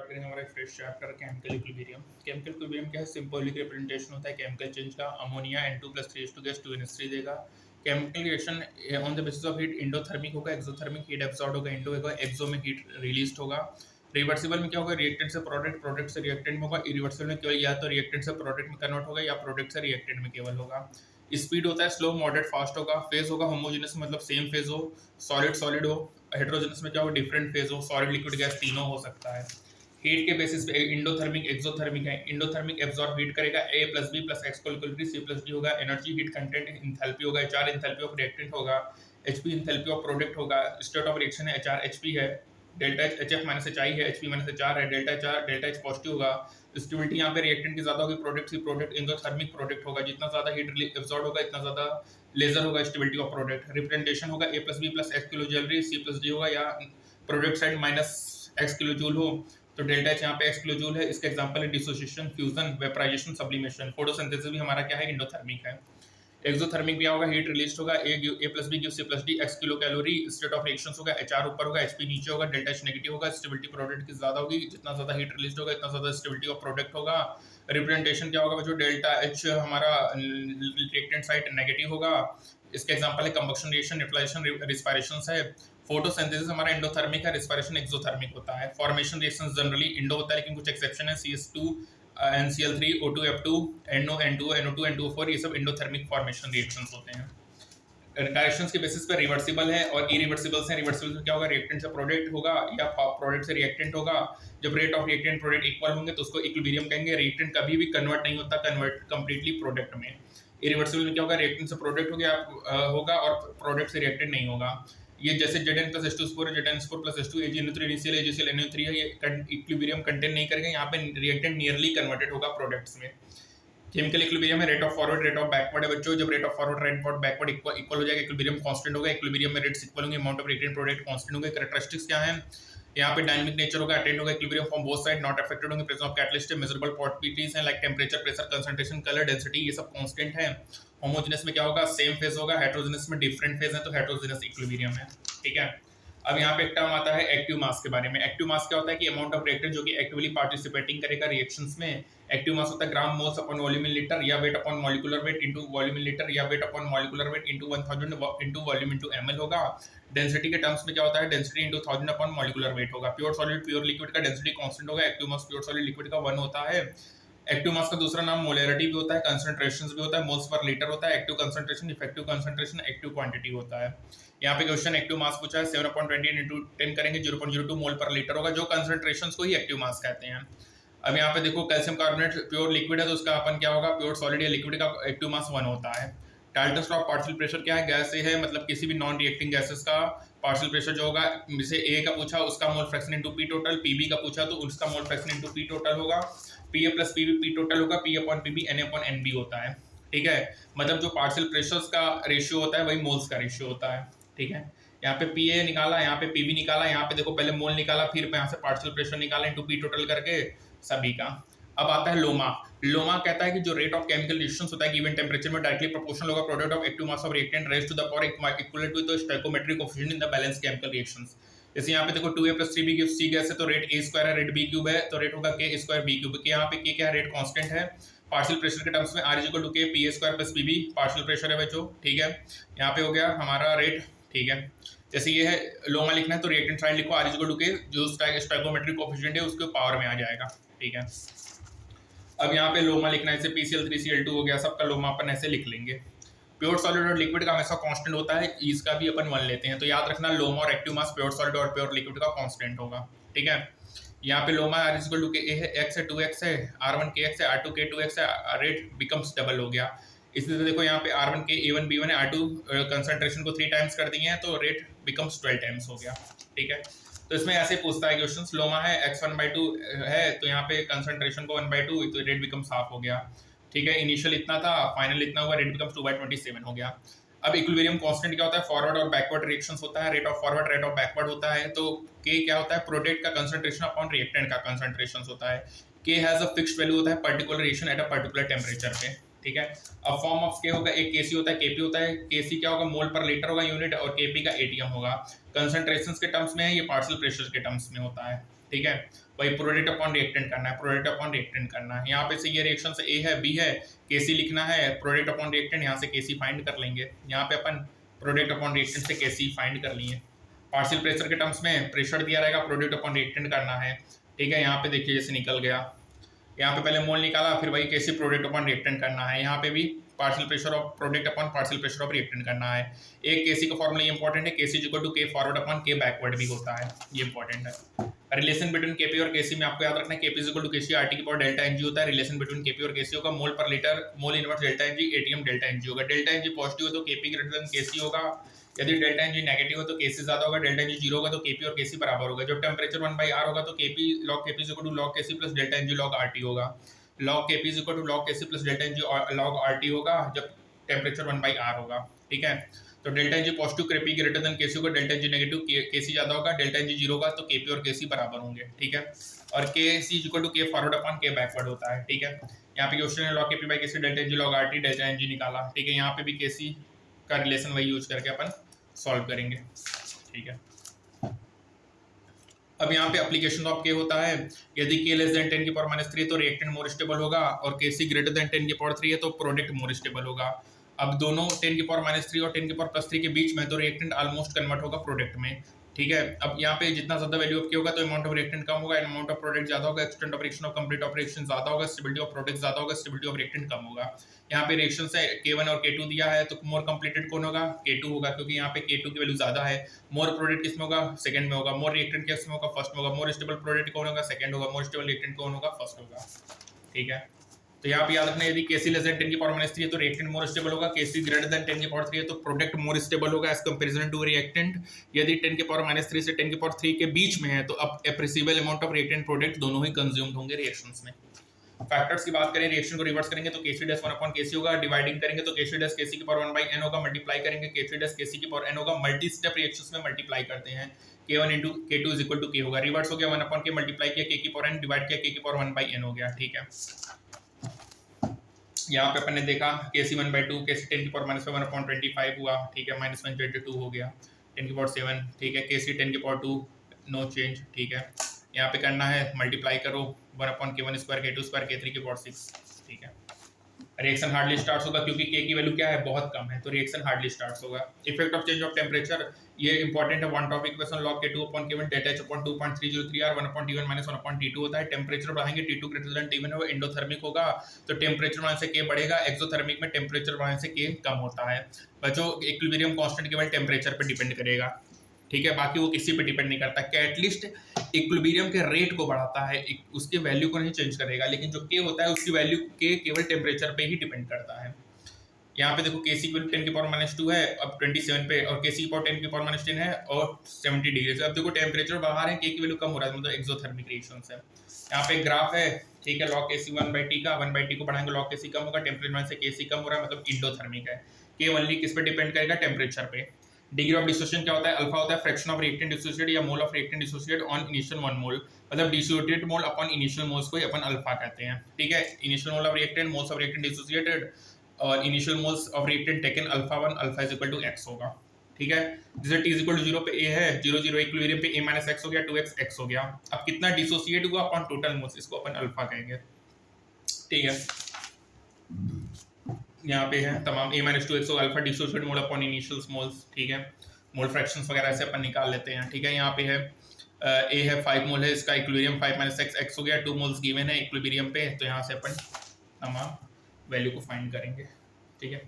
करेंगे हमारा fresh chapter chemical equilibrium. Chemical equilibrium क्या है? सिंबॉलिक रिप्रेजेंटेशन होता है केमिकल चेंज का। अमोनिया N2+3 गैस 2NH3 देगा। Chemical reaction on the basis of heat endothermic होगा, एक्सोथर्मिक हीट एब्सॉर्ब होगा, इंडो होगा, एक्सो में हीट रिलीज होगा। रिवर्सिबल में क्या होगा? रिएक्टेंट से प्रोडक्ट, प्रोडक्ट से रिएक्टेंट में होगा। इरिवर्सिबल में केवल या तो रिएक्टेंट से प्रोडक्ट में कन्वर्ट होगा या प्रोडक्ट से रिएक्टेंट में केवल होगा। स्पीड होता है स्लो, मॉडरेट, फास्ट होगा। फेज होगा होमोजेनस मतलब सेम फेज हो, सॉलिड सॉलिड हो। हेट्रोजेनस में क्या हो? डिफरेंट फेज हो, सॉलिड लिक्विड गैस तीनों हो सकता है। हीट के बेसिस पे इंडोथर्मिक एक्सोथर्मिक है। इंडोथर्मिक एब्जॉर्ब हीट करेगा, A + B + X = C + D होगा। एनर्जी हीट कंटेंट इंथैल्पी होगा, HR इंथैल्पी ऑफ रिएक्टेंट होगा, HP इंथैल्पी ऑफ प्रोडक्ट होगा। स्टेट ऑफ रिएक्शन है HR HP है, डेल्टा H HF - HI है, HP - HR है, delta H positive होगा। Stability यहाँ पे रिएक्टेंट की ज्यादा होगी, प्रोडक्ट की प्रोडक्ट इंडोथर्मिक प्रोडक्ट होगा। जितना ज्यादा हीट एब्जॉर्ब होगा इतना ज्यादा लेजर होगा स्टेबिलिटी ऑफ प्रोडक्ट। रिप्रेजेंटेशन होगा A + B + X kilo joule, C + D होगा, या product side -X kilo joule हो तो डेल्टा H यहाँ पे X किलो जूल है। इसका एग्जांपल है dissociation, fusion, vaporisation, sublimation. Photosynthesis भी हमारा क्या है? इंडोथर्मिक है। एक्सोथर्मिक भी होगा, हीट रिलीज होगा, A + B + C + D X kilo calorie. State of reactions होगा, HR ऊपर होगा, HP नीचे होगा, डेल्टा H नेगेटिव होगा। स्टेबिलिटी प्रोडक्ट की ज्यादा होगी, जितना ज्यादा हीट रिलीज होगा इतना ज्यादा स्टेबिलिटी ऑफ प्रोडक्ट होगा। रिप्रेजेंटेशन क्या होगा बच्चों? डेल्टा H हमारा रिएक्टेंट साइड नेगेटिव होगा। इसके एग्जांपल है कंबक्शन रिएक्शन, न्यूट्रलाइजेशन, रिस्पायरेशन है। फोटोसिंथेसिस हमारा एंडोथर्मिक है, रिस्पायरेशन एक्सोथर्मिक होता है। फॉर्मेशन रिएक्शंस जनरली इंडो होता है, लेकिन कुछ एक्सेप्शन है। CS2 NCl3 O2 F2 NO N2 NO2 N2O4 ये सब एंडोथर्मिक फॉर्मेशन रिएक्शंस होते हैं। डायरेक्शंस के बेसिस पर रिवर्सिबल है और इरिवर्सिबल है। रिवर्सिबल में क्या होगा? रिएक्टेंट से प्रोडक्ट होगा या प्रोडक्ट से रिएक्टेंट होगा। जब rate of reactant product equal होंगे तो उसको इक्विलिब्रियम कहेंगे। रिएक्टेंट कभी भी कन्वर्ट नहीं होता कन्वर्ट कंप्लीटली प्रोडक्ट में। इरिवर्सिबल में क्या होगा? रिएक्टेंट से प्रोडक्ट हो गया होगा और प्रोडक्ट से रिएक्टेंट नहीं होगा। ये जैसे Zn+H2 Zn4+H2 AgNO3 NaCl AgCl NO3 है, ये इक्विलिब्रियम कंटेन नहीं करेगा। यहाँ पे रिएक्टेंट नियरली कन्वर्टेड होगा प्रोडक्ट्स में। केमिकल इक्विलिब्रियम में rate of forward, rate of backward है बच्चों। जब rate of forward, rate of backward equal हो जाएगा, इक्विलिब्रियम कांस्टेंट होगा। इक्विलिब्रियम में रेट्स इक्वल होंगे, amount of reactant product constant होंगे। कैरेक्टरिस्टिक्स क्या है? यहाँ पे डायनामिक नेचर होगा, अटेंड होगा equilibrium from both side, not affected होंगे। प्रेजेंस ऑफ कैटलिस्ट है, मेजरेबल प्रॉपर्टीज हैं like temperature, pressure, concentration, colour, density, ये सब कांस्टेंट है। होमोजेनस में क्या होगा? सेम फेज होगा। हेटेरोजेनस में डिफरेंट फेज है तो हेटेरोजेनस इक्विलिब्रियम है। ठीक है। अब यहाँ पे एक टर्म आता है एक्टिव मास के बारे में। एक्टिव मास क्या होता है कि अमाउंट ऑफ रिएक्टेंट जो कि एक्टिवली पार्टिसिपेटिंग करेगा रिएक्शंस में। एक्टिव मास होता है gram moles upon volume in litre, या weight upon molecular weight into volume in litre, या weight upon molecular weight into 1000 into volume into ml होगा। Density के टर्म्स में क्या होता है? Density into 1000 upon molecular weight होगा। प्योर सॉलिड, प्योर लिक्विड का डेंसिटी कांस्टेंट होगा। Active mass pure solid liquid का 1 होता है। एक्टिव मास का दूसरा नाम मोलैरिटी भी होता है, कंसंट्रेशंस भी होता है, मोल्स पर लीटर होता है। Active concentration, effective concentration, active quantity होता है। यहाँ पे क्वेश्चन एक्टिव मास पूछा है, 7/20 इंटू 10 करेंगे 0.02 मोल पर लीटर होगा। जो कंसंट्रेशंस को ही एक्टिव मास कहते हैं। अब यहाँ पे देखो कैल्शियम कार्बोनेट प्योर लिक्विड है तो उसका अपन क्या होगा? प्योर सॉलिड या लिक्विड का एक्टिव मास 1 होता है। डाल्टन ऑफ पार्शियल प्रेशर क्या है? गैस से है, मतलब किसी भी नॉन रिएक्टिंग गैसेस का पार्शियल प्रेशर जो होगा, जैसे A का पूछा उसका mole fraction into P total, PB का पूछा तो उसका mole fraction into P total होगा। PA + PB P टोटल होगा, P/PB Na/NB होता है। ठीक है, मतलब जो पार्शियल प्रेशर्स का रेशियो होता है वही मोल्स का रेशियो होता है। ठीक है, यहाँ पे PA निकाला, यहाँ पे PB निकाला, यहाँ पे देखो पहले मोल निकाला, फिर यहाँ से पार्शियल प्रेशर निकाला इनटू P टोटल करके सभी का। अब आता है लोमा। लोमा कहता है कि जो रेट ऑफ केमिकल रिएक्शंस होता है गिवन टेंपरेचर में डायरेक्टली प्रोपोर्शनल होगा product of active mass of reactant raised to the power equal to the stoichiometric coefficient in the balance chemical reactions. जैसे यहाँ पे देखो 2A + 3B gives C gas है तो रेट A² है, rate B³ है तो रेट होगा K² B³ के। यहाँ पे K क्या है? रेट कांस्टेंट है। पार्शियल प्रेशर के टर्म्स में R = K PA² + PB partial pressure है बच्चों। ठीक है, यहाँ पे हो गया हमारा रेट। ठीक है, जैसे ये है लोमा लिखना है तो रिएक्टेंट साइड लिखो R = K, जो स्टोइकोमेट्रिक कोएफिशिएंट है उसके पावर में आ जाएगा। ठीक है, अब यहाँ पे लोमा लिखना है, जैसे PCl3Cl2 हो गया, सबका लोमा अपन ऐसे लिख लेंगे। प्योर सॉलिड और लिक्विड का हमेशा कांस्टेंट होता है, इसका भी अपन 1 लेते हैं तो याद रखना लोमा और एक्टिव मास प्योर सॉलिड और प्योर लिक्विड का कांस्टेंट होगा। ठीक है, यहाँ पे लोमा R = K है, X है 2X है, R1 KX है, R2 K2X है, रेट बिकम्स डबल हो गया। इसलिए देखो यहाँ पे R1 K A1 B1 है, R2 कंसंट्रेशन को 3 टाइम्स कर दिए हैं तो रेट बिकम्स 12 टाइम्स हो गया। ठीक है, तो इसमें ऐसे पूछता है क्वेश्चंस, लोमा है X1/2 है तो यहाँ पे कंसंट्रेशन को 1/2 तो रेट बिकम्स हाफ हो गया। ठीक है, इनिशियल इतना था, फाइनल इतना हुआ, रेट बिकम्स 2/27 हो गया। अब इक्विलिब्रियम कांस्टेंट क्या होता है? फॉरवर्ड और बैकवर्ड रिएक्शंस होता है। Rate of forward, rate of backward होता है। तो K क्या होता है? प्रोडक्ट का कंसंट्रेशन अपॉन रिएक्टेंट का कंसंट्रेशन होता है। K has a fixed value होता है particular reaction at a particular temperature पे। ठीक है, अब फॉर्म ऑफ K होगा, एक Kc होता है, Kp होता है। Kc क्या होगा? मोल पर लीटर होगा यूनिट, और Kp का ATM होगा। कंसंट्रेशंस के टर्म्स में है, ये पार्शियल प्रेशर के टर्म्स में होता है। ठीक है, वही प्रोडक्ट अपॉन रिएक्टेंट करना है, प्रोडक्ट अपॉन रिएक्टेंट करना है। यहाँ पे से ये रिएक्शन से ए है, बी है, केसी लिखना है, प्रोडक्ट अपॉन रिएक्टेंट यहाँ से केसी फाइंड कर लेंगे। यहाँ पे अपन प्रोडक्ट अपॉन रिएक्टेंट से केसी फाइंड कर लिए। पार्शियल प्रेशर के टर्म्स में प्रेशर दिया रहेगा, प्रोडक्ट अपॉन रिएक्टेंट करना है, ठीक है। यहाँ पे देखिए जैसे निकल गया, यहाँ पे पहले मोल निकाला, फिर वही केसी प्रोडक्ट अपॉन रिएक्टेंट करना है। यहाँ पे भी partial pressure of product upon partial pressure of reactant करना है। एक केसी का फॉर्मूला ये इंपॉर्टेंट है, केसी equal to K forward upon K backward भी होता है, ये इंपॉर्टेंट है। रिलेशन बिटवीन केपी और केसी में आपको याद रखना है, KP equal to KC RT की पावर डेल्टा एनजी होता है। रिलेशन बिटवीन केपी और केसी होगा mole per litre mole inverse delta NG ATM delta NG होगा। डेल्टा एनजी पॉजिटिव हो तो केपी ग्रेटर देन केसी होगा, यदि डेल्टा एनजी नेगेटिव हो तो केसी ज्यादा होगा, डेल्टा एनजी जीरो होगा तो केपी और केसी बराबर होगा। जब टेम्परेचर 1/r होगा तो KP log KP equal to log KC plus delta NG log RT होगा। Log KP equal to log KC plus delta NG log RT होगा जब टेम्परेचर 1/r होगा, ठीक है। तो delta NG positive KP greater than KC होगा, delta N G negative केसी ज्यादा होगा, डेल्टा एनजी जीरो होगा तो केपी और केसी बराबर होंगे, ठीक है। और KC equal to K forward upon K backward होता है, ठीक है। यहाँ पे क्वेश्चन है log KP by KC delta NG log RT, delta NG निकाला, ठीक है। यहाँ पे भी केसी का रिलेशन वही यूज करके अपन सॉल्व करेंगे, ठीक है। अब यहाँ पे एप्लीकेशन ऑफ के होता है, यदि के लेस देन 10 की पावर -3 तो रिएक्टेंट मोर स्टेबल होगा, और के सी ग्रेटर देन 10 की पावर 3 है तो प्रोडक्ट मोर स्टेबल होगा। अब दोनों 10 की पावर -3 और 10 की पावर +3 के बीच में तो रिएक्टेंट ऑलमोस्ट कन्वर्ट होगा प्रोडक्ट में, ठीक है। अब यहाँ पे जितना ज्यादा वैल्यू ऑफ के होगा तो अमाउंट ऑफ रिएक्टेंट कम होगा, अमाउंट ऑफ प्रोडक्ट ज्यादा होगा, extent of reaction of complete of reaction ज्यादा होगा, स्टेबिलिटी ऑफ प्रोडक्ट ज्यादा होगा, स्टेबिलिटी ऑफ रिएक्टेंट कम होगा। यहाँ पे रिएक्शन से K1 और K2 दिया है तो मोर कंप्लीटेड कौन होगा, K2 होगा, क्योंकि यहाँ पे K2 की वैल्यू ज्यादा है। मोर प्रोडक्ट किसमें होगा, सेकंड में होगा। मोर रिएक्टेंट किसमें होगा, फर्स्ट में होगा। मोर स्टेबल प्रोडक्ट कौन होगा, सेकंड होगा। मोर स्टेबल रिएक्टेंट कौन होगा, फर्स्ट होगा, ठीक है। तो यहाँ पे याद रखना, यदि केसी लेस देन 10 की पावर -3 है तो रिएक्टेंट मोर स्टेबल होगा, केसी ग्रेटर देन 10 की पावर 3 है तो प्रोडक्ट मोर स्टेबल होगा एज कंपैरिजन टू रिएक्टेंट। यदि 10 की पावर -3 से 10 की पावर 3 के बीच में है तो अब appreciable amount of reactant product दोनों ही कंज्यूम्ड होंगे रिएक्शंस में। फैक्टर्स की बात करें, रिएक्शन को रिवर्स करेंगे तो केसी डैश 1/kc होगा, डिवाइडिंग करेंगे तो केसी डैश केसी की पावर 1/n होगा, मल्टीप्लाई करेंगे केसी डैश केसी की पावर n होगा। मल्टी स्टेप रिएक्शंस में मल्टीप्लाई करते हैं, k1 * k2 = k होगा। रिवर्स हो गया, 1/k मल्टीप्लाई किया k की पावर n डिवाइड किया k की पावर 1/n हो गया, ठीक है। यहाँ पे अपन ने देखा केसी 1/2 केसी 10 की पावर -1/25 हुआ, ठीक है, -1/2 हो गया, 10 की पावर 7, ठीक है। केसी 10 की पावर 2 नो चेंज, ठीक है। यहाँ पे करना है मल्टीप्लाई करो 1/k1 square k2 square k3 की पावर 6, ठीक है। रिएक्शन हार्डली स्टार्ट होगा क्योंकि के की वैल्यू क्या है, बहुत कम है, तो रिएक्शन हार्डली स्टार्ट होगा। Effect of change of temperature, ये इंपॉर्टेंट है। One topic question log k2/k1 delta h/2.303r 1/T1 - 1/T2 होता है। टेम्परेचर बढ़ाएंगे T2 ग्रेटर देन T1 है, वो एंडोथर्मिक होगा, तो टेम्परेचर बढ़ाने से k बढ़ेगा। एक्सोथर्मिक में टेम्परेचर बढ़ाने से k कम होता है। बच्चों इक्विलिब्रियम कांस्टेंट केवल टेम्परेचर पर डिपेंड करेगा, ठीक है, बाकी वो किसी पे डिपेंड नहीं करता। कैटलिस्ट इक्विलिब्रियम के रेट को बढ़ाता है, उसके वैल्यू को नहीं चेंज करेगा, लेकिन जो के होता है उसकी वैल्यू के केवल टेम्परेचर पे ही डिपेंड करता है। यहाँ पे देखो केसी की 10 की पावर -2 है अब 27 पे, और केसी की पावर 10 की पावर -10 है और 70 डिग्री से। अब देखो टेम्परेचर बढ़ा रहे हैं, के की वैल्यू कम हो रहा है, मतलब एक्सोथर्मिक रिएक्शंस है। यहाँ पे ग्राफ है, ठीक है, लॉग केसी 1/t का, 1/t को बढ़ाएंगे लॉग केसी कम होगा, टेम्परेचर से केसी कम हो रहा है, मतलब इंडोथर्मिक है। के ओनली किस पे डिपेंड करेगा, टेम्परेचर पे। डिग्री ऑफ डिसोसिएशन क्या होता है, अल्फा होता है फ्रैक्शन ऑफ रिएक्टेंट डिसोसिएट या mole of reactant dissociate on initial 1 मोल, मतलब dissociated mole upon initial moles को अपन अल्फा कहते हैं, ठीक है। Initial mole of reactant, moles of reactant dissociated और initial moles of reactant taken alpha 1 alpha = x होगा, ठीक है। जैसे t = 0 पे a है, 0 0 इक्विलिब्रियम पे a - x हो गया, 2x x हो गया। अब कितना डिसोसिएट हुआ अपॉन टोटल मोल्स, इसको अपन अल्फा कहेंगे, ठीक है। यहाँ पे है तमाम a - 2x alpha dissociate mole upon initial moles, ठीक है। मोल फ्रैक्शंस वगैरह से अपन निकाल लेते हैं, ठीक है। यहाँ पे है a है 5 मोल है, इसका इक्विलिब्रियम 5 - x हो गया, 2 मोल्स गिवन है इक्विलिब्रियम पे, तो यहाँ से अपन तमाम वैल्यू को फाइंड करेंगे, ठीक है।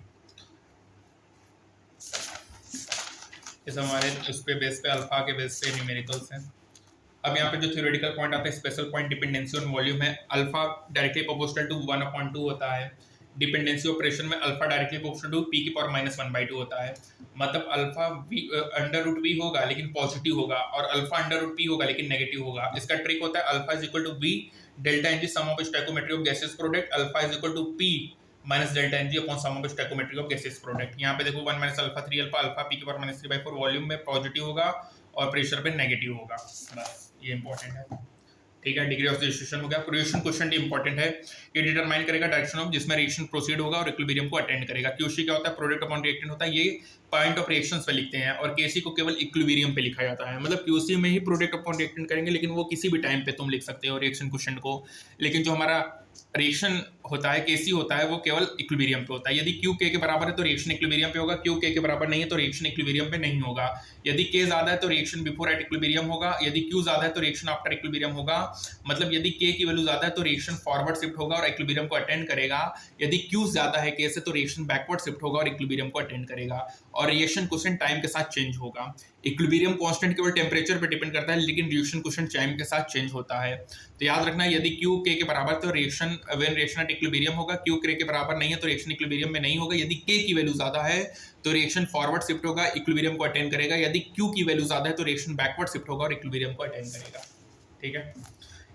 इस हमारे उस पे बेस पे अल्फा के बेस पे न्यूमेरिकल्स हैं। अब यहाँ पे जो थ्योरेटिकल पॉइंट आता है, special point dependency on volume है। अल्फा डायरेक्टली प्रोपोर्शनल टू 1/2 होता है। डिपेंडेंसी ऑपरेशन में alpha directly proportional to p की पावर -1/2 होता है, मतलब अल्फा √v होगा लेकिन पॉजिटिव होगा, और अल्फा √p होगा लेकिन नेगेटिव होगा। इसका ट्रिक होता है alpha = v delta NG sum of stoichiometry of gases product, alpha = p minus delta NG upon sum of stoichiometry of gases product. यहाँ पे देखो 1 - अल्फा 3 अल्फा, अल्फा p की पावर -3/4 वॉल्यूम में पॉजिटिव होगा और प्रेशर पे नेगेटिव होगा, बस ये इंपॉर्टेंट है। ठीक है, डिग्री ऑफ डिस्ट्रीब्यूशन हो गया। क्वेश्चन क्वेश्चन इंपॉर्टेंट है, ये डिटरमाइन करेगा डायरेक्शन ऑफ जिसमें रिएक्शन प्रोसीड होगा और इक्विलिब्रियम को अटेंड करेगा। क्यूसी क्या होता है, प्रोडक्ट अपॉन रिएक्टेंट होता है, ये पॉइंट ऑफ रिएक्शंस पे लिखते हैं, और केसी को केवल इक्विलिब्रियम पे लिखा जाता है। मतलब क्यूसी में ही प्रोडक्ट अपॉन रिएक्टेंट करेंगे, लेकिन वो किसी भी टाइम पे तुम लिख सकते हो रिएक्शन क्वेश्चन को, लेकिन जो हमारा रिएक्शन होता है केसी होता है वो केवल इक्विलिब्रियम पे होता है। यदि क्यू के बराबर है तो रिएक्शन इक्विलिब्रियम पे होगा, क्यू के बराबर नहीं है तो रिएक्शन इक्विलिब्रियम पे नहीं होगा। यदि के ज्यादा है तो रिएक्शन बिफोर एट इक्विलिब्रियम होगा, यदि क्यू ज्यादा है तो रिएक्शन आफ्टर इक्विलिब्रियम होगा। मतलब यदि के की वैल्यू ज्यादा है तो रिएक्शन फॉरवर्ड शिफ्ट होगा और इक्विलिब्रियम को अटेंड करेगा, यदि क्यू ज्यादा है के से तो रिएक्शन बैकवर्ड शिफ्ट होगा और इक्विलिब्रियम को अटेंड करेगा, और रिएक्शन क्वेश्चन टाइम के साथ चेंज होगा। इक्विलिब्रियम कांस्टेंट केवल टेम्परेचर पे डिपेंड करता है, लेकिन रिएक्शन क्वेश्चन टाइम के साथ चेंज होता है। तो याद रखना, यदि क्यू के बराबर तो reaction when reaction at equilibrium होगा, क्यू के बराबर नहीं है तो रिएक्शन इक्विलिब्रियम में नहीं होगा। यदि के की वैल्यू ज्यादा है तो रिएक्शन फॉरवर्ड शिफ्ट होगा, इक्विलिब्रियम को अटेंड करेगा, यदि क्यू की वैल्यू ज्यादा है तो रिएक्शन बैकवर्ड शिफ्ट होगा और इक्विलिब्रियम को अटेंड करेगा। ठीक है,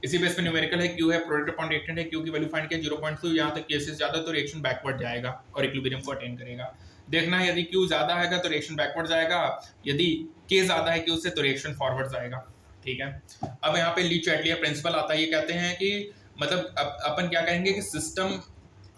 इसी बेस पे न्यूमेरिकल है, क्यू है प्रोडक्ट अपॉन रिएक्टेंट है, क्यू की वैल्यू फाइंड किया 0.2, यहाँ तक केसेस ज्यादा तो रिएक्शन बैकवर्ड जाएगा और इक्विलिब्रियम को अटेंड करेगा। देखना है, यदि क्यू ज्यादा है तो रिएक्शन बैकवर्ड जाएगा, यदि के ज्यादा है क्यू से तो रिएक्शन फॉरवर्ड जाएगा। ठीक है, अब यहाँ पे ली चैटलियर प्रिंसिपल आता है, ये कहते हैं कि मतलब अपन क्या करेंगे कि सिस्टम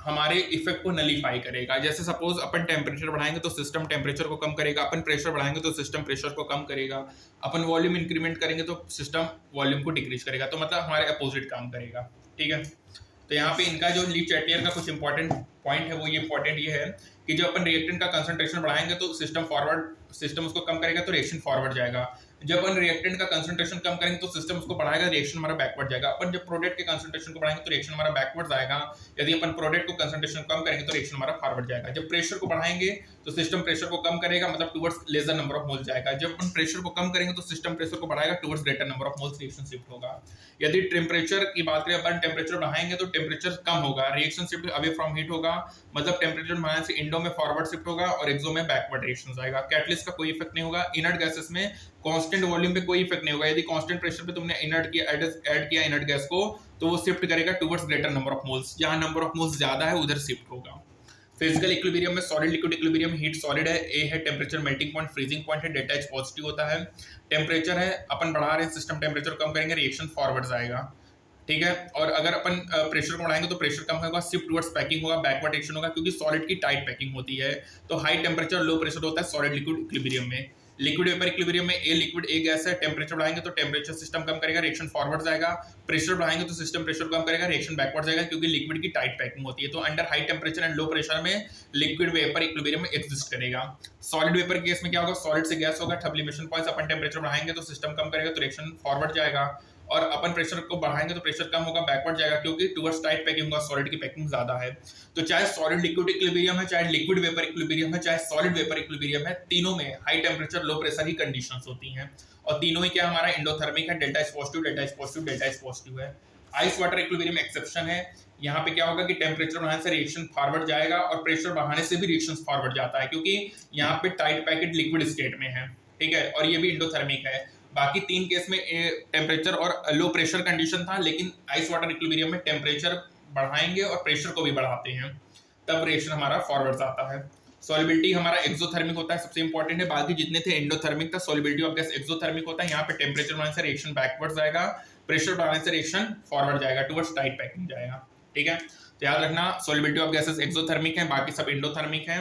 हमारे इफेक्ट को नलीफाई करेगा। जैसे सपोज अपन टेम्परेचर बढ़ाएंगे तो सिस्टम टेम्परेचर को कम करेगा, अपन प्रेशर बढ़ाएंगे तो सिस्टम प्रेशर को कम करेगा, अपन वॉल्यूम इंक्रीमेंट करेंगे तो सिस्टम वॉल्यूम को डिक्रीज करेगा, तो मतलब हमारे अपोजिट काम करेगा। ठीक है, तो यहाँ पे इनका जो ली चैटलियर का कुछ इंपॉर्टेंट पॉइंट है वो ये इंपॉर्टेंट ये है कि जब अपन रिएक्टेंट का कंसंट्रेशन बढ़ाएंगे तो सिस्टम उसको कम करेगा तो रिएक्शन फॉरवर्ड जाएगा। जब अपन रिएक्टेंट का कंसंट्रेशन कम करेंगे तो सिस्टम उसको बढ़ाएगा, रिएक्शन हमारा बैकवर्ड जाएगा। अपन जब प्रोडक्ट के कंसंट्रेशन को बढ़ाएंगे तो रिएक्शन हमारा बैकवर्ड जाएगा, यदि अपन प्रोडक्ट को कंसंट्रेशन कम करेंगे तो रिएक्शन हमारा फॉरवर्ड जाएगा। जब प्रेशर को बढ़ाएंगे तो सिस्टम प्रेशर को कम करेगा, मतलब towards laser number of moles जाएगा। जब अपन प्रेशर को कम करेंगे तो सिस्टम प्रेशर को बढ़ाएगा, towards greater number of moles reaction shift होगा। यदि टेम्परेचर की बात करें, अपन टेम्परेचर बढ़ाएंगे तो टेम्परेचर कम होगा, reaction shift away from heat होगा, मतलब टेम्परेचर बढ़ाने से इंडो में फॉरवर्ड शिफ्ट होगा और एक्सो में बैकवर्ड रिएक्शन आएगा। कैटलिस्ट का कोई इफेक्ट नहीं होगा। इनर्ट गैसेस में कांस्टेंट वॉल्यूम पे कोई इफेक्ट नहीं होगा, यदि कांस्टेंट प्रेशर पे तुमने इनर्ट किया ऐड किया इनर्ट गैस को तो वो शिफ्ट करेगा towards greater number of moles, जहां नंबर ऑफ मोल्स ज्यादा है उधर शिफ्ट होगा। फिजिकल इक्विलिब्रियम में solid liquid equilibrium, heat solid है, ए है temperature melting point freezing point है, डेल्टा एच पॉजिटिव होता है। टेम्परेचर है, अपन बढ़ा रहे हैं सिस्टम टेम्परेचर कम करेंगे रिएक्शन फॉरवर्ड जाएगा। ठीक है, और अगर अपन प्रेशर को बढ़ाएंगे तो प्रेशर कम होगा, शिफ्ट टुवर्ड्स पैकिंग होगा, बैकवर्ड एक्शन होगा, क्योंकि सॉलिड की टाइट पैकिंग होती है। तो हाई टेम्परेचर लो प्रेशर होता है सॉलिड लिक्विड इक्विलिब्रियम में। लिक्विड वेपर इक्विलिब्रियम में ए लिक्विड ए गैस है, टेम्परेचर बढ़ाएंगे तो टेम्परेचर सिस्टम कम करेगा, रिएक्शन फॉरवर्ड जाएगा। प्रेशर बढ़ाएंगे तो सिस्टम प्रेशर कम करेगा, रिएक्शन बैकवर्ड जाएगा, क्योंकि लिक्विड की टाइट पैकिंग होती है। तो under high temperature and low pressure में लिक्विड वेपर इक्विलिब्रियम में एग्जिस्ट करेगा। सॉलिड वेपर केस में क्या होगा, सॉलिड से गैस होगा, सब्लिमेशन पॉइंट्स, अपन टेम्परेचर बढ़ाएंगे तो सिस्टम कम करेगा तो रिएक्शन फॉरवर्ड जाएगा, और अपन प्रेशर को बढ़ाएंगे तो प्रेशर कम होगा, बैकवर्ड जाएगा, क्योंकि टुवर्ड्स टाइट पैकिंग होगा, सॉलिड की पैकिंग ज्यादा है। तो चाहे सॉलिड लिक्विड इक्विलिब्रियम है, चाहे लिक्विड वेपर इक्विलिब्रियम है, चाहे सॉलिड वेपर इक्विलिब्रियम है, तीनों में हाई टेम्परेचर लो प्रेशर की कंडीशंस होती हैं, और तीनों ही क्या हमारा एंडोथर्मिक है, delta H positive delta H positive delta H positive है। आइस वाटर इक्विलिब्रियम एक्सेप्शन है, यहाँ पे क्या होगा कि टेम्परेचर बढ़ाने से रिएक्शन फॉरवर्ड जाएगा और प्रेशर बढ़ाने से भी रिएक्शन फॉरवर्ड जाता है, क्योंकि यहाँ पे टाइट पैकेट लिक्विड स्टेट में है। ठीक है, और ये भी एंडोथर्मिक है। बाकी तीन केस में टेम्परेचर और लो प्रेशर कंडीशन था, लेकिन आइस वाटर इक्विलिब्रियम में टेम्परेचर बढ़ाएंगे और प्रेशर को भी बढ़ाते हैं, तब रिएक्शन हमारा फॉरवर्ड आता है। सॉल्युबिलिटी हमारा एक्सोथर्मिक होता है, सबसे इंपॉर्टेंट है। बाकी जितने थे एंडोथर्मिक था, सॉल्युबिलिटी ऑफ गैस एक्सोथर्मिक होता है। यहाँ पे टेम्परेचर बढ़ाने से रिएक्शन बैकवर्ड जाएगा, प्रेशर बढ़ाने से रिएक्शन फॉरवर्ड जाएगा, टुवर्ड्स टाइट पैकिंग जाएगा। ठीक है, तो याद रखना सॉल्युबिलिटी ऑफ गैसेस एक्सोथर्मिक है, बाकी सब एंडोथर्मिक है।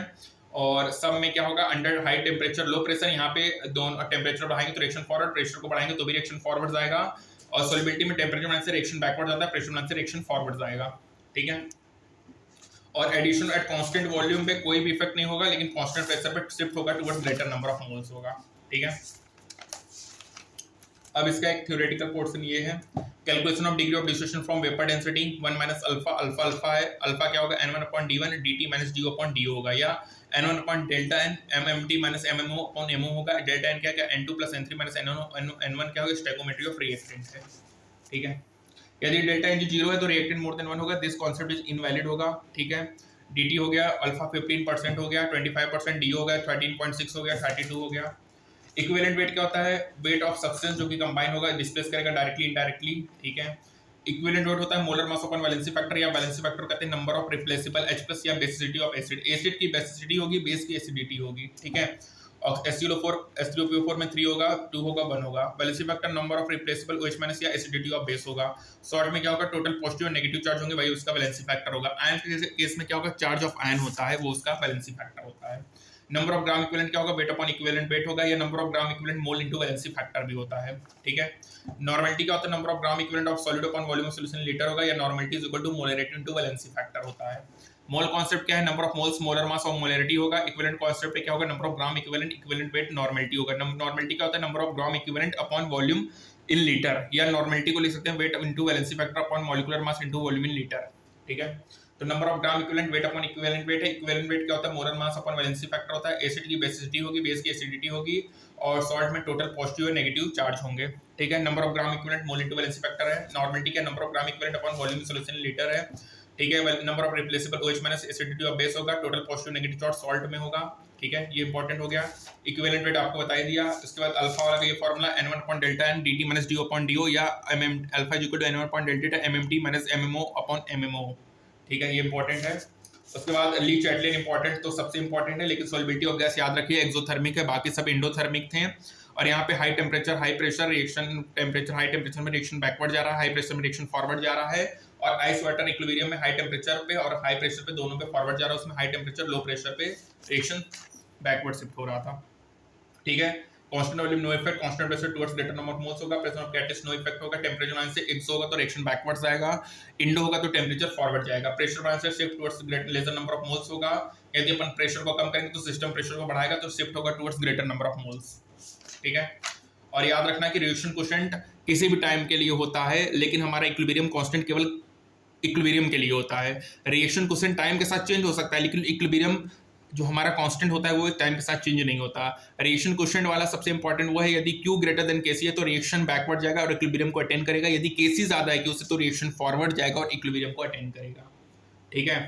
और सब में क्या होगा, under high temperature low pressure, यहाँ पे दोनों टेम्परेचर बढ़ाएंगे तो रिएक्शन फॉरवर्ड, प्रेशर को बढ़ाएंगे तो भी रिएक्शन फॉरवर्ड जाएगा। और सॉल्युबिलिटी में टेम्परेचर बढ़ाने से रिएक्शन बैकवर्ड जाता है, प्रेशर बढ़ाने से रिएक्शन फॉरवर्ड जाएगा। ठीक है, और एडिशन एट कांस्टेंट वॉल्यूम पे कोई भी इफेक्ट नहीं होगा, लेकिन कांस्टेंट प्रेशर पे शिफ्ट होगा towards greater number of moles होगा। ठीक है, अब इसका एक थ्योरेटिकल पोर्शन ये है, calculation of degree of distribution from vapour density 1 minus alpha, alpha alpha है, अल्फा क्या होगा n1 upon d1 dt minus du upon du होगा, या n1 upon delta n mmt minus mmo upon mo होगा। Delta n क्या क्या n2 plus n3 minus n1 क्या होगा, स्टोइकोमेट्री ऑफ रिएक्टेंट है। ठीक है, यदि डेल्टा n 0 है तो रिएक्टेंट मोर देन 1 होगा, दिस कॉन्सेप्ट इज इनवैलिड होगा। ठीक है, dt हो गया, अल्फा 15% हो गया, 25% du हो गया, 13.6 हो गया, 32 हो गया। इक्विवेलेंट वेट क्या होता है, वेट ऑफ सब्सटेंस जो कि कंबाइन होगा, डिस्प्लेस करेगा डायरेक्टली इनडायरेक्टली। ठीक है, इक्विवेलेंट वेट होता है molar mass upon valency factor, या वैलेंसी फैक्टर कहते हैं नंबर ऑफ रिप्लेसेबल H+ या बेसिसिटी ऑफ एसिड। एसिड की बेसिसिटी होगी, बेस की एसिडिटी होगी। ठीक है, HCl4 H3PO4 में 3 होगा, 2 होगा, 1 होगा। Valency factor number of replaceable OH minus या एसिडिटी ऑफ बेस होगा। शॉर्ट में क्या होगा, टोटल पॉजिटिव और नेगेटिव चार्ज होंगे, वही उसका बैलेंसी फैक्टर होगा। आयन के केस में क्या होगा, चार्ज ऑफ आयन होता है, वो उसका बैलेंसी फैक्टर होता है। नंबर ऑफ ग्राम इक्विवेलेंट क्या होगा, वेट अपॉन इक्विवेलेंट वेट होगा, या number of gram equivalent mole into valency factor भी होता है। ठीक है। नॉर्मलिटी क्या होता है, number of gram equivalent of solid upon volume of solution litre होगा, या normality is equal to molarity into valency factor होता है। मोल कॉन्सेप्ट क्या है, number of moles molar mass और मोलरिटी होगा। इक्विवेलेंट कॉन्सेप्ट क्या होगा, number of gram equivalent equivalent weight normality होगा। नॉर्मलिटी क्या होता है, number of gram equivalent upon volume in litre, या नॉर्मलिटी को लिख सकते हैं weight into valency factor upon molecular mass into volume in litre. ठीक है। तो number of gram equivalent weight upon equivalent weight है। इक्विवेलेंट वेट क्या होता है, molar mass upon valency factor होता है। एसिड की बेसिसिटी होगी, बेस की एसिडिटी होगी, और सॉल्ट में टोटल पॉजिटिव और नेगेटिव चार्ज होंगे। ठीक है। Number of gram equivalent mole into valency factor है। नॉर्मलिटी क्या, number of gram equivalent upon volume solution litre है। ठीक है। Number of replaceable OH minus acidity of base होगा, total positive negative charge salt में होगा। ठीक है, ये इंपॉर्टेंट हो गया। इक्विवेलेंट वेट आपको बता दिया। इसके बाद अल्फा वाला का ये formula n1 upon delta n dt minus D upon D O, या alpha is equal to n1 upon delta mmt minus mmO upon mmO। ठीक है, ये इंपॉर्टेंट है। उसके बाद ली चैटलिन इंपॉर्टेंट, तो सबसे इंपॉर्टेंट है, लेकिन सॉल्युबिलिटी ऑफ गैस याद रखिए एक्सोथर्मिक है, बाकी सब इंडोथर्मिक थे। और यहाँ पे high temperature high pressure reaction, temperature high temperature में रिएक्शन बैकवर्ड जा रहा है, हाई प्रेशर में रिएक्शन फॉरवर्ड जा रहा है। और आइस वाटर इक्विलिब्रियम में हाई टेम्परेचर पे और हाई प्रेशर पे दोनों पे फॉरवर्ड जा रहा है, उसमें हाई टेम्परेचर लो प्रेशर पे रिएक्शन बैकवर्ड शिफ्ट हो रहा था। ठीक है। Constant volume no effect, constant pressure towards greater number of moles होगा, pressure of catalyst no effect होगा, टेंपरेचर लाइन से एक्स होगा तो रिएक्शन बैकवर्ड्स जाएगा, इंडो होगा तो टेंपरेचर फॉरवर्ड जाएगा, प्रेशर लाइन से shift towards greater lesser number of moles होगा। यदि अपन प्रेशर को कम करेंगे तो सिस्टम प्रेशर को बढ़ाएगा तो शिफ्ट होगा towards greater number of moles. ठीक है। और याद रखना कि रिएक्शन कोएफिशिएंट किसी भी टाइम के लिए होता है, लेकिन हमारा इक्विलिब्रियम कांस्टेंट केवल इक्विलिब्रियम के लिए होता है। रिएक्शन कोएफिशिएंट टाइम के साथ चेंज हो सकता है, लेकिन इक्विलिब्रियम जो हमारा कांस्टेंट होता है वो टाइम के साथ चेंज नहीं होता। रिएक्शन कोएफिशिएंट वाला सबसे इंपॉर्टेंट वो है, यदि Q ग्रेटर देन Kc है तो रिएक्शन बैकवर्ड जाएगा और इक्विलिब्रियम को अटेन करेगा, यदि Kc ज्यादा है Q से तो रिएक्शन फॉरवर्ड जाएगा और इक्विलिब्रियम को अटेन करेगा। ठीक है,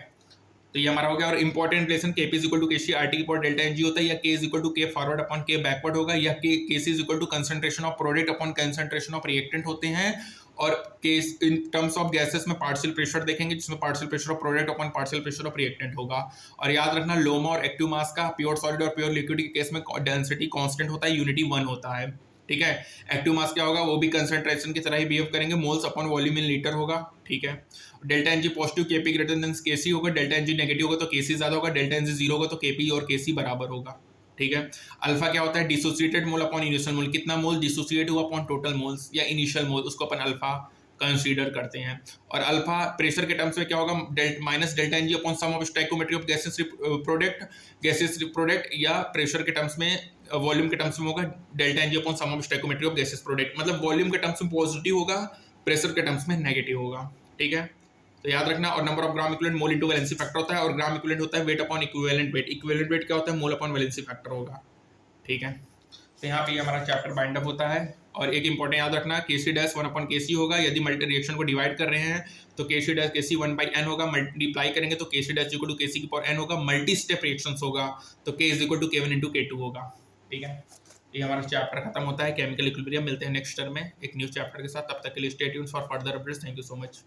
तो ये हमारा हो गया। और important relation Kp is equal to Kc RT की पावर डेल्टा Ng होता है, या K is equal to K forward upon K backward होगा, या Kc is equal to concentration of product upon concentration of reactant होते हैं। और case in terms of gases में पार्शियल प्रेशर देखेंगे, जिसमें partial pressure of product upon partial pressure of reactant होगा। और याद रखना लोमा और एक्टिव मास का प्योर सॉलिड और प्योर लिक्विड के केस में डेंसिटी कांस्टेंट होता है, यूनिटी 1 होता है। ठीक है। एक्टिव मास क्या होगा, वो भी कंसंट्रेशन की तरह ही बिहेव करेंगे, moles upon volume in litre होगा। ठीक है। Delta Ng positive Kp greater than Kc होगा, डेल्टा Ng नेगेटिव होगा तो Kc ज्यादा होगा, डेल्टा Ng 0 होगा तो Kp और Kc बराबर होगा। ठीक है। अल्फा क्या होता है, डिसोसिएटेड मोल अपॉन इनिशियल मोल, कितना मोल डिसोसिएट हुआ अपॉन टोटल मोल्स या इनिशियल मोल, उसको अपन अल्फा कंसीडर करते हैं। और अल्फा प्रेशर के टर्म्स में क्या होगा, minus delta Ng upon sum of stoichiometry of gases product, या प्रेशर के टर्म्स में वॉल्यूम के टर्म्स में होगा delta Ng upon sum of stoichiometry of gases product, मतलब वॉल्यूम के टर्म्स में पॉजिटिव होगा, प्रेशर के टर्म्स में नेगेटिव होगा। ठीक है, तो याद रखना। और number of gram equivalent mole into valency factor होता है, और ग्राम इक्विवेलेंट होता है weight upon equivalent weight. Equivalent weight क्या होता है, मोल अपॉन वैलेंसी फैक्टर होगा। ठीक है, तो यहाँ पे ये हमारा चैप्टर बाइंड अप होता है। और एक इंपॉर्टेंट याद रखना, Kc डैश 1 अपॉन Kc होगा, यदि मल्टी रिएक्शन को डिवाइड कर रहे हैं तो Kc डैश Kc 1/n होगा, मल्टीप्लाई करेंगे तो Kc dash equal to Kc की पावर n होगा, मल्टी स्टेप रिएक्शंस होगा तो K is equal to K1 into K2 होगा। ठीक है, ये हमारा चैप्टर खत्म होता है केमिकल इक्विलिब्रियम। मिलते हैं नेक्स्ट टर्म में एक न्यू चैप्टर के साथ, तब तक के लिए stay tuned for further updates. Thank you so much.